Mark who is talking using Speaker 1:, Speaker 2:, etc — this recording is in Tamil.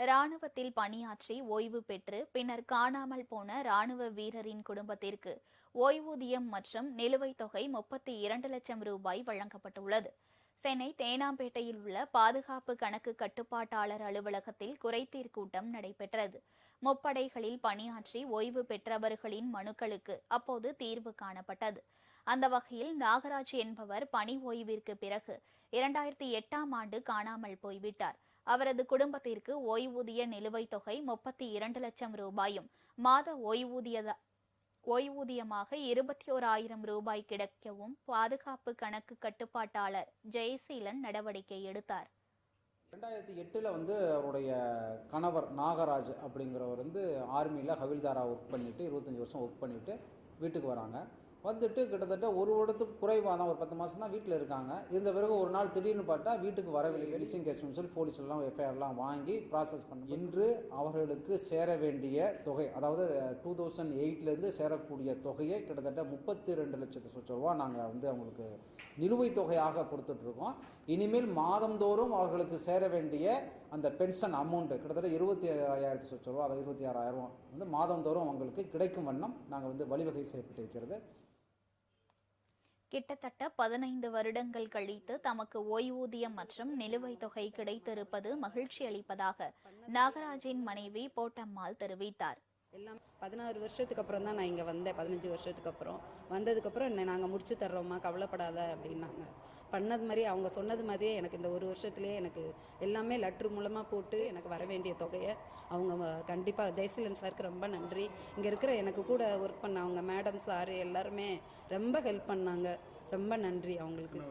Speaker 1: ராணுவத்தில் பணியாற்றி ஓய்வு பெற்று பின்னர் காணாமல் போன ராணுவ வீரரின் குடும்பத்திற்கு ஓய்வூதியம் மற்றும் நிலுவைத் தொகை 32 லட்சம் ரூபாய் வழங்கப்பட்டுள்ளது. சென்னை தேனாம்பேட்டையில் உள்ள பாதுகாப்பு கணக்கு கட்டுப்பாட்டாளர் அலுவலகத்தில் குறைதீர் கூட்டம் நடைபெற்றது. முப்படைகளில் பணியாற்றி ஓய்வு பெற்றவர்களின் மனுக்களுக்கு அப்போது தீர்வு காணப்பட்டது. அந்த வகையில் நாகராஜ் என்பவர் பணி ஓய்விற்கு பிறகு 2008ஆம் ஆண்டு காணாமல் போய்விட்டார். அவரது குடும்பத்திற்கு ஓய்வூதிய நிலுவைத் தொகை 32 லட்சம் ரூபாயும் மாத ஓய்வூதியமாக 21,000 ரூபாய் கிடைக்கவும் பாதுகாப்பு கணக்கு கட்டுப்பாட்டாளர் ஜெயசீலன் நடவடிக்கை எடுத்தார்.
Speaker 2: 2008 அவருடைய கணவர் நாகராஜ் அப்படிங்கிறவர் ஆர்மியில் ஹவில்தாராக ஒர்க் பண்ணிவிட்டு 25 வருஷம் ஒர்க் பண்ணிவிட்டு வீட்டுக்கு வராங்க. வந்துட்டு கிட்டத்தட்ட ஒரு வருடத்துக்கு குறைவாக தான், ஒரு 10 மாதம் தான் வீட்டில் இருக்காங்க. இருந்த பிறகு ஒரு நாள் திடீர்னு பார்த்தா வீட்டுக்கு வரவில்லை. மிஸ்ஸிங் கேஸ்னு சொல்லி போலீஸ்லாம் எஃப்ஐஆர்லாம் வாங்கி ப்ராசஸ் பண்ணி இன்று அவர்களுக்கு சேர வேண்டிய தொகை, அதாவது 2008 சேரக்கூடிய தொகையை கிட்டத்தட்ட 32 லட்சத்து ரூபா நாங்கள் அவங்களுக்கு நிலுவைத் தொகையாக கொடுத்துட்ருக்கோம். இனிமேல் மாதந்தோறும் அவர்களுக்கு சேர வேண்டிய அந்த பென்ஷன் அமௌண்ட்டு கிட்டத்தட்ட 25,000 ரூபா, அதாவது 26,000 மாதந்தோறும் அவங்களுக்கு கிடைக்கும் வண்ணம் நாங்கள் வழிவகை செய்யப்பட்டிருக்கிறது.
Speaker 1: கிட்டத்தட்ட 15 வருடங்கள் கழித்து தமக்கு ஓய்வூதியம் மற்றும் நிலுவைத் தொகை கிடைத்திருப்பது மகிழ்ச்சி அளிப்பதாக நாகராஜின் மனைவி போட்டம்மாள் தெரிவித்தார்.
Speaker 3: எல்லாம் 16 வருஷத்துக்கு அப்புறம் தான் நான் இங்கே வந்தேன். 15 வருஷத்துக்கு அப்புறம் வந்ததுக்கப்புறம் நாங்கள் முடிச்சு தர்றோம்மா, கவலைப்படாத அப்படின்னாங்க. பண்ணது மாதிரி அவங்க சொன்னது மாதிரியே எனக்கு இந்த ஒரு வருஷத்துலேயே எனக்கு எல்லாமே லெட்ரு மூலமாக போட்டு எனக்கு வர வேண்டிய தொகையை அவங்க கண்டிப்பாக ஜெயசீலன் சாருக்கு ரொம்ப நன்றி. இங்கே இருக்கிற எனக்கு கூட ஒர்க் பண்ண அவங்க மேடம் சாரு எல்லாருமே ரொம்ப ஹெல்ப் பண்ணாங்க. ரொம்ப நன்றி அவங்களுக்கு.